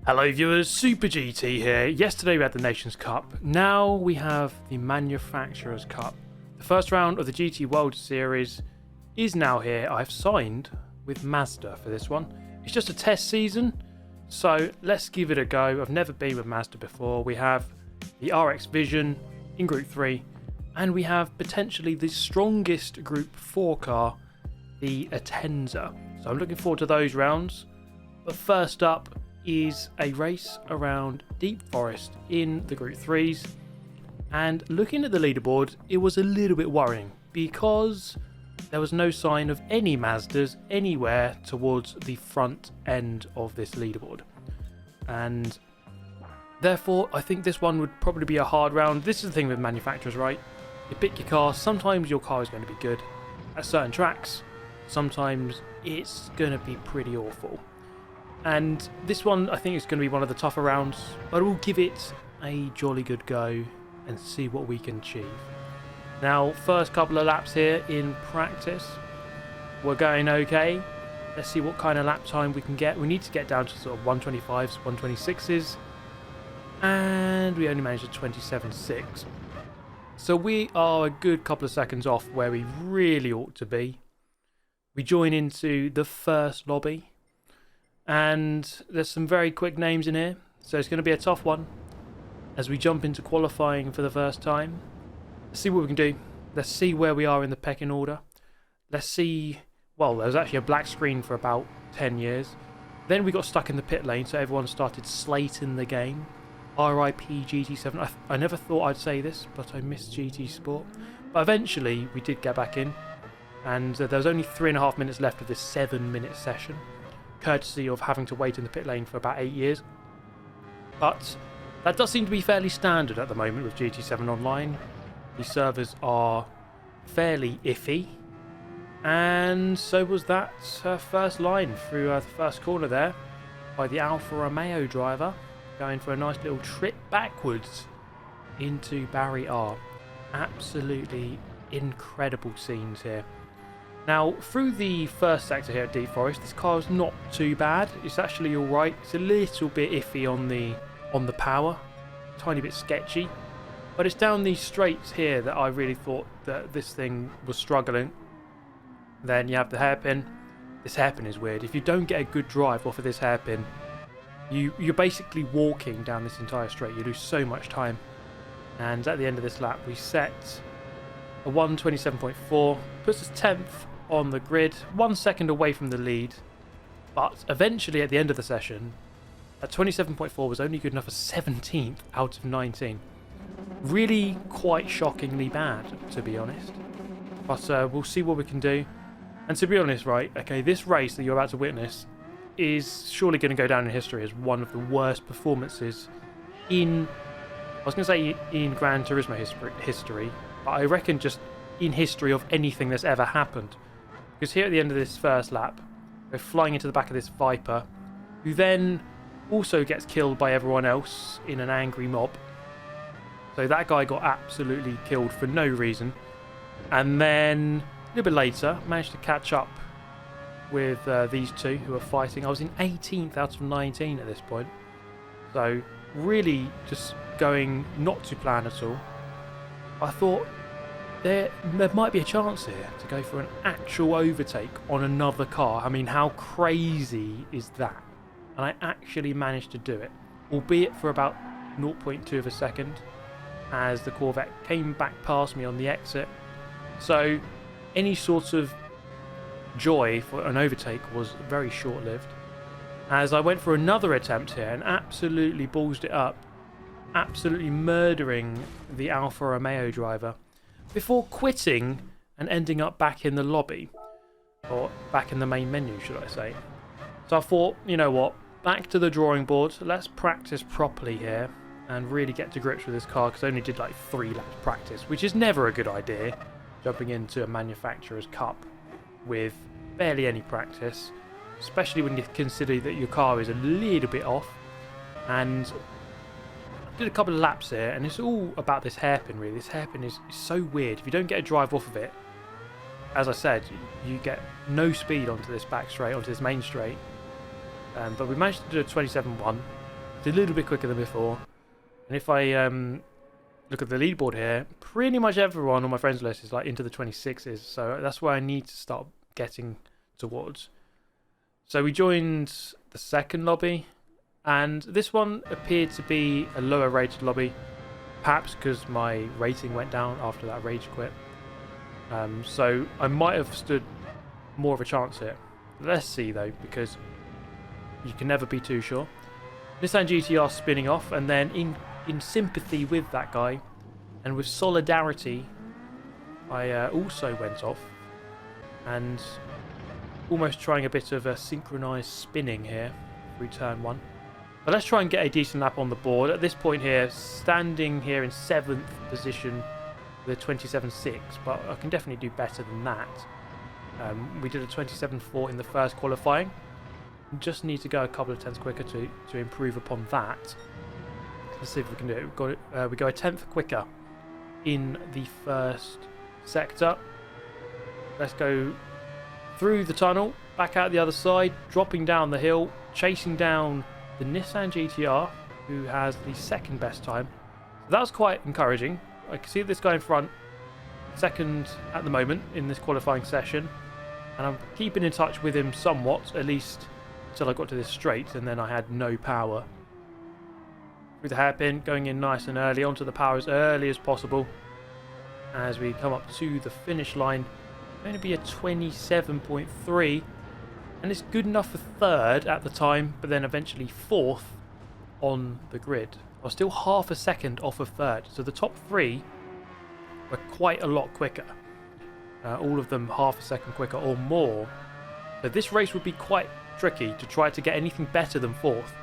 Hello viewers, Super GT here. Yesterday we had the Nations Cup. Now we have the Manufacturers Cup. The first round of the GT World Series is now here. I've signed with Mazda for this one. It's just a test season, so let's give it a go. I've never been with Mazda before. We have the RX Vision in Group 3, and we have potentially the strongest Group 4 car, the Atenza. So I'm looking forward to those rounds. But first up is a race around Deep Forest in the Group 3s, and looking at the leaderboard it was a little bit worrying because there was no sign of any Mazdas anywhere towards the front end of this leaderboard, and therefore I think this one would probably be a hard round. This is the thing with manufacturers, right? You pick your car, sometimes your car is going to be good at certain tracks, sometimes it's going to be pretty awful. And this one, I think, is going to be one of the tougher rounds, but we'll give it a jolly good go and see what we can achieve. Now, first couple of laps here in practice, we're going okay. Let's see what kind of lap time we can get. We need to get down to sort of 125s, 126s, and we only managed a 27.6. So we are a good couple of seconds off where we really ought to be. We join into the first lobby. And there's some very quick names in here, so it's going to be a tough one as we jump into qualifying for the first time. Let's see what we can do. Let's see where we are in the pecking order. Let's see. Well, there was actually a black screen for about 10 years. Then we got stuck in the pit lane, so everyone started slating the game. RIP GT7. I never thought I'd say this, but I miss GT Sport. But eventually we did get back in, and there was only 3.5 minutes left of this 7-minute session, courtesy of having to wait in the pit lane for about 8 years. But that does seem to be fairly standard at the moment with GT7 Online. The servers are fairly iffy, and so was that first line through the first corner there by the Alfa Romeo driver, going for a nice little trip backwards into Barry R. Absolutely incredible scenes here. Now, through the first sector here at Deep Forest, this car is not too bad. It's actually alright. It's a little bit iffy on the power. Tiny bit sketchy. But it's down these straights here that I really thought that this thing was struggling. Then you have the hairpin. This hairpin is weird. If you don't get a good drive off of this hairpin, you're basically walking down this entire straight. You lose so much time. And at the end of this lap, we set a 1:27.4. Puts us 10th on the grid, 1 second away from the lead, but eventually at the end of the session, that 27.4 was only good enough for 17th out of 19. Really quite shockingly bad, to be honest. But we'll see what we can do. And to be honest, right, okay, this race that you're about to witness is surely going to go down in history as one of the worst performances in, I was going to say in Gran Turismo history, but I reckon just in history of anything that's ever happened. Because here at the end of this first lap, we're flying into the back of this Viper, who then also gets killed by everyone else in an angry mob. So that guy got absolutely killed for no reason. And then a little bit later, managed to catch up with these two who are fighting. I was in 18th out of 19 at this point. So really just going not to plan at all. I thought there might be a chance here to go for an actual overtake on another car. I mean, how crazy is that? And I actually managed to do it, albeit for about 0.2 of a second, as the Corvette came back past me on the exit. So any sort of joy for an overtake was very short-lived, as I went for another attempt here and absolutely ballsed it up, absolutely murdering the Alfa Romeo driver before quitting and ending up back in the lobby, or back in the main menu, should I say. So I thought, you know what, back to the drawing board, let's practice properly here and really get to grips with this car, because I only did like 3 laps practice, which is never a good idea, jumping into a manufacturer's cup with barely any practice, especially when you consider that your car is a little bit off. And did a couple of laps here, and it's all about this hairpin, really. This hairpin is so weird. If you don't get a drive off of it, as I said, you get no speed onto this back straight, onto this main straight. But we managed to do a 27.1, It's a little bit quicker than before. And if I look at the leaderboard here, pretty much everyone on my friends list is like into the 26s. So that's where I need to start getting towards. So we joined the second lobby. And this one appeared to be a lower rated lobby. Perhaps because my rating went down after that rage quit. So I might have stood more of a chance here. Let's see though, because you can never be too sure. Nissan GTR spinning off, and then in sympathy with that guy and with solidarity, I also went off and almost trying a bit of a synchronized spinning here through turn 1. But let's try and get a decent lap on the board. At this point here, standing here in 7th position with a 27.6, but I can definitely do better than that. We did a 27.4 in the first qualifying. Just need to go a couple of tenths quicker to improve upon that. Let's see if we can do it. We go a tenth quicker in the first sector. Let's go through the tunnel, back out the other side, dropping down the hill, chasing down the Nissan GTR, who has the second best time. So that was quite encouraging. I can see this guy in front, second at the moment in this qualifying session, and I'm keeping in touch with him somewhat, at least until I got to this straight, and then I had no power. Through the hairpin, going in nice and early, onto the power as early as possible. As we come up to the finish line, going to be a 27.3, and it's good enough for third at the time, but then eventually fourth on the grid. I was still half a second off of third, so the top three were quite a lot quicker. All of them half a second quicker or more. So this race would be quite tricky to try to get anything better than fourth.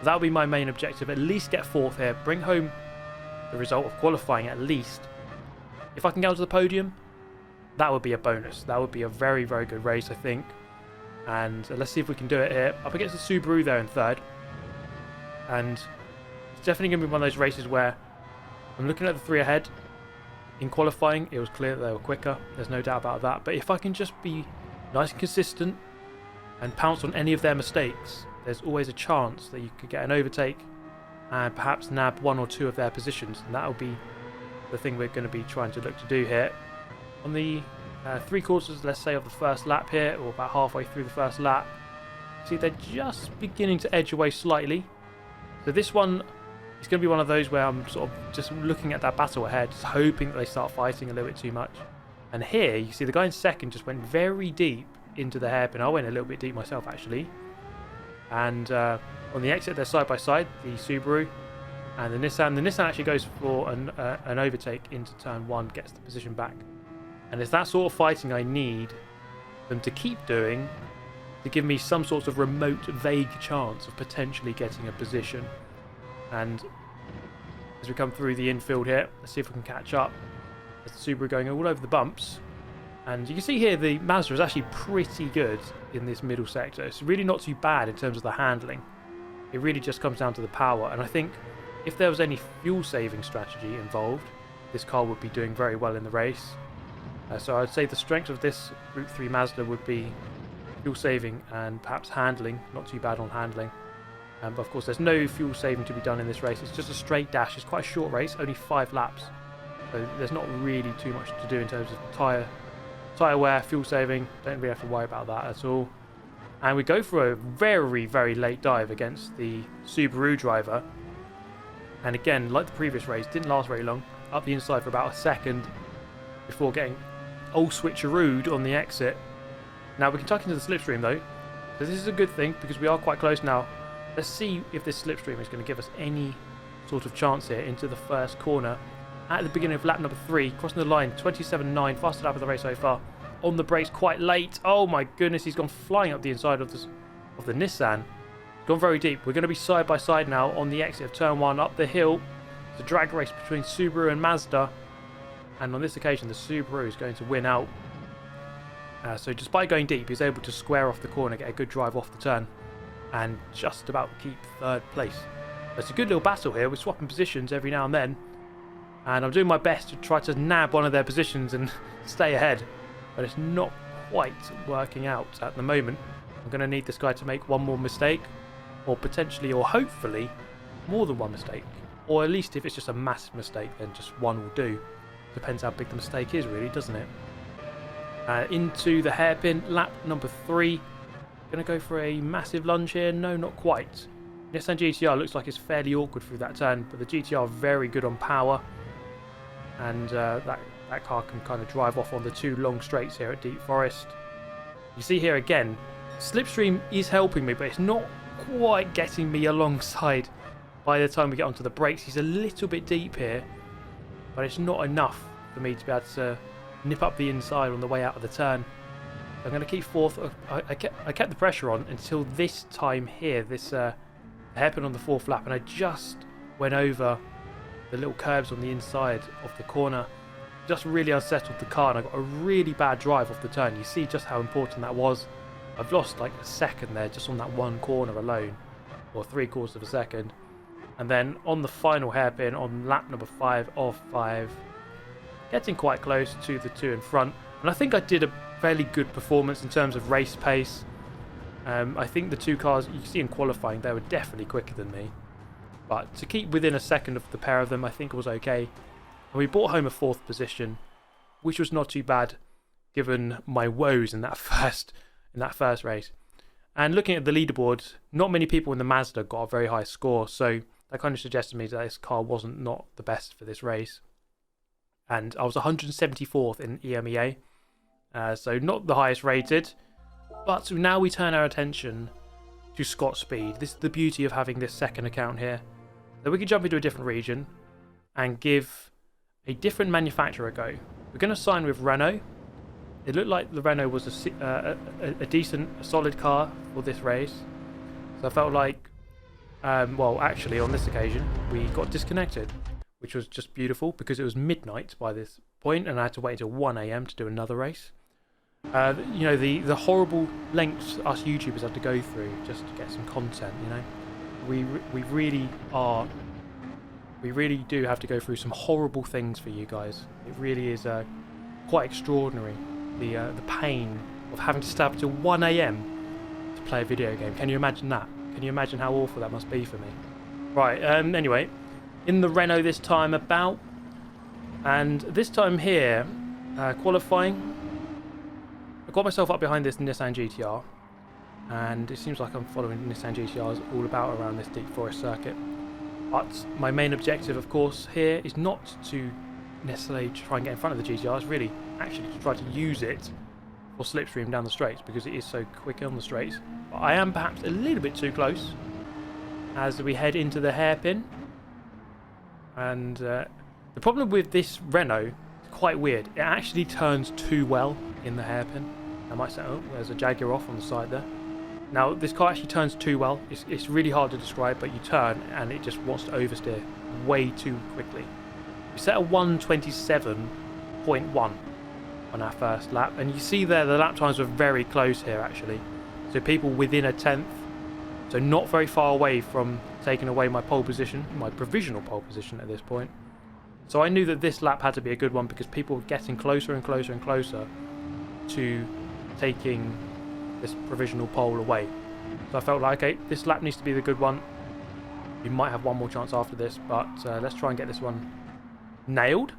That would be my main objective, at least get fourth here, bring home the result of qualifying at least. If I can get onto the podium, that would be a bonus. That would be a very, very good race, I think. And let's see if we can do it here. Up against the Subaru there in third. And it's definitely going to be one of those races where I'm looking at the three ahead. In qualifying, it was clear that they were quicker. There's no doubt about that. But if I can just be nice and consistent and pounce on any of their mistakes, there's always a chance that you could get an overtake and perhaps nab one or two of their positions. And that'll be the thing we're going to be trying to look to do here. On the 3/4, let's say, of the first lap here, or about halfway through the first lap, see they're just beginning to edge away slightly. So this one is going to be one of those where I'm sort of just looking at that battle ahead, just hoping that they start fighting a little bit too much. And here, you see the guy in second just went very deep into the hairpin. I went a little bit deep myself, actually. And on the exit, they're side by side, the Subaru and the Nissan. The Nissan actually goes for an overtake into turn 1, gets the position back. And it's that sort of fighting I need them to keep doing to give me some sort of remote, vague chance of potentially getting a position. And as we come through the infield here, let's see if we can catch up. There's the Subaru going all over the bumps. And you can see here the Mazda is actually pretty good in this middle sector. It's really not too bad in terms of the handling. It really just comes down to the power. And I think if there was any fuel saving strategy involved, this car would be doing very well in the race. So I'd say the strength of this Group 3 Mazda would be fuel saving and perhaps handling. Not too bad on handling. But of course there's no fuel saving to be done in this race. It's just a straight dash. It's quite a short race, only 5 laps. So there's not really too much to do in terms of tyre wear, fuel saving. Don't really have to worry about that at all. And we go for a very, very late dive against the Subaru driver. And again, like the previous race, didn't last very long. Up the inside for about a second before getting old switcherooed on the exit. Now we can tuck into the slipstream though. So this is a good thing because we are quite close now. Let's see if this slipstream is going to give us any sort of chance here into the first corner. At the beginning of lap number 3, crossing the line, 27.9, fastest lap of the race so far. On the brakes quite late. Oh my goodness, he's gone flying up the inside of the Nissan. Gone very deep. We're going to be side by side now on the exit of turn 1 up the hill. It's a drag race between Subaru and Mazda. And on this occasion, the Subaru is going to win out. So despite going deep, he's able to square off the corner, get a good drive off the turn, and just about keep third place. It's a good little battle here. We're swapping positions every now and then. And I'm doing my best to try to nab one of their positions and stay ahead. But it's not quite working out at the moment. I'm going to need this guy to make one more mistake. Or potentially, or hopefully, more than one mistake. Or at least if it's just a massive mistake, then just one will do. Depends how big the mistake is, really, doesn't it? Into the hairpin, lap number 3. Going to go for a massive lunge here. No, not quite. Nissan GTR looks like it's fairly awkward through that turn, but the GTR very good on power. And that car can kind of drive off on the 2 long straights here at Deep Forest. You see here again, slipstream is helping me, but it's not quite getting me alongside by the time we get onto the brakes. He's a little bit deep here, but it's not enough for me to be able to nip up the inside on the way out of the turn. I'm going to keep fourth. I kept the pressure on until this time here, this hairpin on the 4th lap, and I just went over the little curbs on the inside of the corner. Just really unsettled the car, and I got a really bad drive off the turn. You see just how important that was. I've lost like a second there just on that one corner alone, or 3/4 of a second. And then on the final hairpin on lap number 5 of 5, getting quite close to the 2 in front. And I think I did a fairly good performance in terms of race pace. I think the 2 cars, you can see in qualifying, they were definitely quicker than me. But to keep within a second of the pair of them, I think it was okay. And we brought home a 4th position, which was not too bad given my woes in that first race. And looking at the leaderboard, not many people in the Mazda got a very high score, so that kind of suggested to me that this car wasn't not the best for this race. And I was 174th in EMEA, so not the highest rated. But now we turn our attention to Scott Speed. This is the beauty of having this second account here. So we can jump into a different region and give a different manufacturer a go. We're going to sign with Renault. It looked like the Renault was a decent, solid car for this race. So I felt like, well, actually on this occasion, we got disconnected, which was just beautiful because it was midnight by this point and I had to wait until 1 AM to do another race. You know, the horrible lengths us YouTubers have to go through just to get some content, you know. We really do have to go through some horrible things for you guys. It really is quite extraordinary, the pain of having to stay up till 1 AM to play a video game. Can you imagine that? Can you imagine how awful that must be for me? Right, anyway, in the Renault this time about, and this time here, qualifying, I got myself up behind this Nissan GTR, and it seems like I'm following Nissan GTRs all about around this Deep Forest circuit. But my main objective, of course, here is not to necessarily try and get in front of the GTRs, really actually to try to use it for slipstream down the straights because it is so quick on the straights. But I am perhaps a little bit too close as we head into the hairpin. And the problem with this Renault is quite weird. It actually turns too well in the hairpin. I might say, oh, there's a Jaguar off on the side there. Now, this car actually turns too well. It's really hard to describe, but you turn and it just wants to oversteer way too quickly. We set a 1:27.1 on our first lap, and you see there the lap times were very close here actually. So people within a tenth, so not very far away from taking away my pole position, my provisional pole position at this point. So I knew that this lap had to be a good one because people were getting closer and closer and closer to taking this provisional pole away. So I felt like, okay, this lap needs to be the good one. We might have one more chance after this, but let's try and get this one nailed.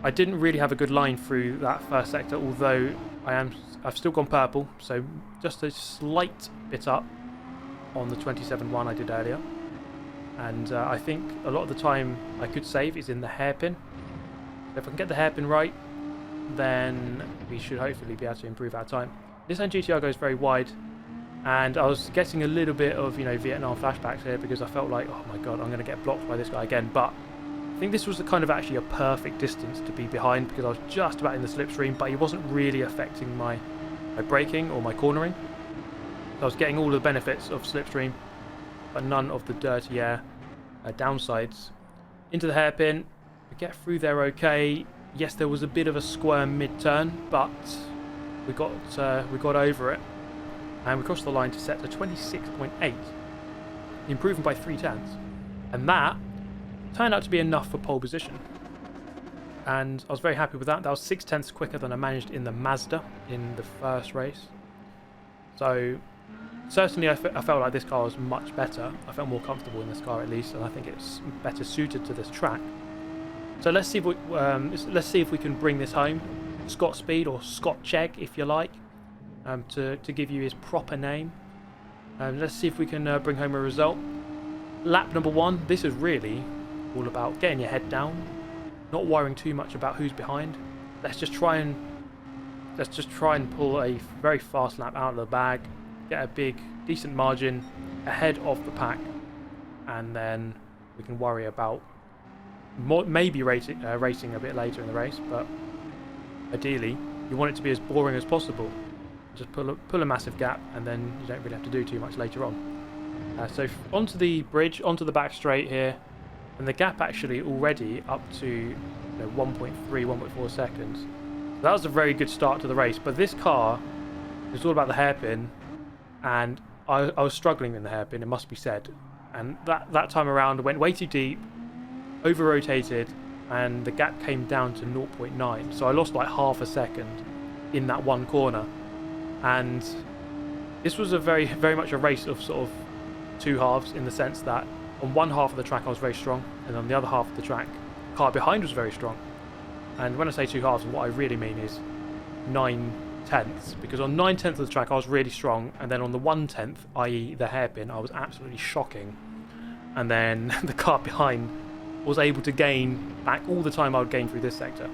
I didn't really have a good line through that first sector, although I've still gone purple, so just a slight bit up on the 27.1 I did earlier. And I think a lot of the time I could save is in the hairpin. So if I can get the hairpin right, then we should hopefully be able to improve our time. This GTR goes very wide, and I was getting a little bit of, you know, Vietnam flashbacks here because I felt like, oh my god, I'm going to get blocked by this guy again. But I think this was actually a perfect distance to be behind because I was just about in the slipstream, but he wasn't really affecting my braking or my cornering. So I was getting all the benefits of slipstream, but none of the dirty air downsides. Into the hairpin, we get through there okay. Yes, there was a bit of a squirm mid-turn, but we got over it, and we crossed the line to set to 26.8, improving by 3 tenths, and that turned out to be enough for pole position. And I was very happy with that. That was 6 tenths quicker than I managed in the Mazda in the first race. So Certainly I felt like this car was much better. I felt more comfortable in this car at least, and I think it's better suited to this track. So let's see if we can bring this home. Scott Speed, or Scott Chegg if you like, to give you his proper name. Let's see if we can bring home a result. Lap number 1, this is really all about getting your head down, not worrying too much about who's behind. Let's just try and pull a very fast lap out of the bag, get a big decent margin ahead of the pack, and then we can worry about maybe racing a bit later in the race. But ideally you want it to be as boring as possible. Just pull a massive gap, and then you don't really have to do too much later on. So onto the bridge, onto the back straight here, and the gap actually already up to 1.3, 1.4 seconds. So that was a very good start to the race. But this car is all about the hairpin, and I was struggling in the hairpin, it must be said. And that time around I went way too deep, over rotated, and the gap came down to 0.9. So I lost like half a second in that one corner. And this was a very much a race of sort of two halves, in the sense that on one half of the track I was very strong, and on the other half of the track the car behind was very strong. And when I say two halves, what I really mean is 9/10, because on 9/10 of the track I was really strong, and then on the 1/10, i.e. the hairpin, I was absolutely shocking. And then the car behind was able to gain back all the time I would gain through this sector.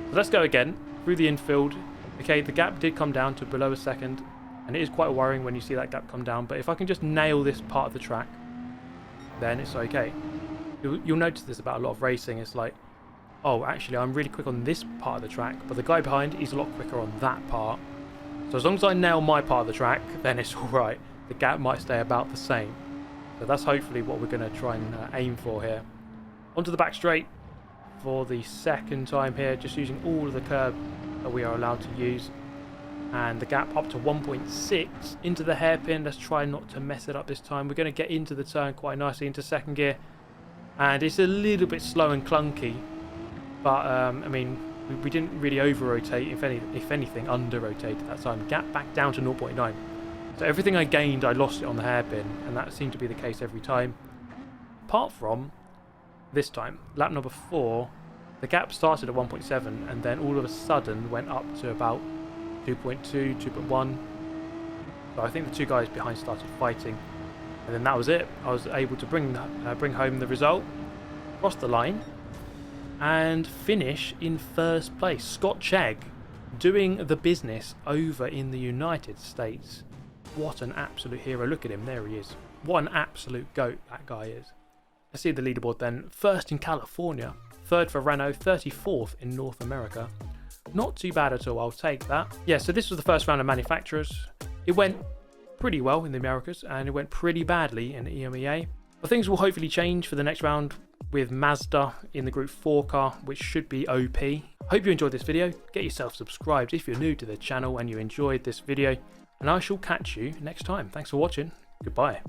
So let's go again through the infield. Okay, the gap did come down to below a second, and it is quite worrying when you see that gap come down, but if I can just nail this part of the track, then it's okay. You'll notice this about a lot of racing. It's like, oh, actually I'm really quick on this part of the track, but the guy behind is a lot quicker on that part. So as long as I nail my part of the track, then it's alright. The gap might stay about the same. So that's hopefully what we're going to try and aim for here. Onto the back straight for the second time here, just using all of the curb that we are allowed to use, and the gap up to 1.6 into the hairpin. Let's try not to mess it up this time. We're going to get into the turn quite nicely into second gear, and it's a little bit slow and clunky, but I mean we didn't really over rotate, if anything under rotated that time. Gap back down to 0.9, so everything I gained I lost it on the hairpin, and that seemed to be the case every time, apart from this time. Lap number 4, the gap started at 1.7 and then all of a sudden went up to about 2.2, 2.1. So I think the two guys behind started fighting, and then that was it. I was able to bring home the result, cross the line, and finish in first place. Scott Chegg doing the business over in the United States. What an absolute hero. Look at him, there he is. What an absolute goat that guy is. Let's see the leaderboard then. First in California, third for Renault, 34th in North America. Not too bad at all, I'll take that. Yeah, so this was the first round of manufacturers. It went pretty well in the Americas, and it went pretty badly in the EMEA. But things will hopefully change for the next round with Mazda in the Group 4 car, which should be OP. Hope you enjoyed this video. Get yourself subscribed if you're new to the channel and you enjoyed this video, and I shall catch you next time. Thanks for watching. Goodbye.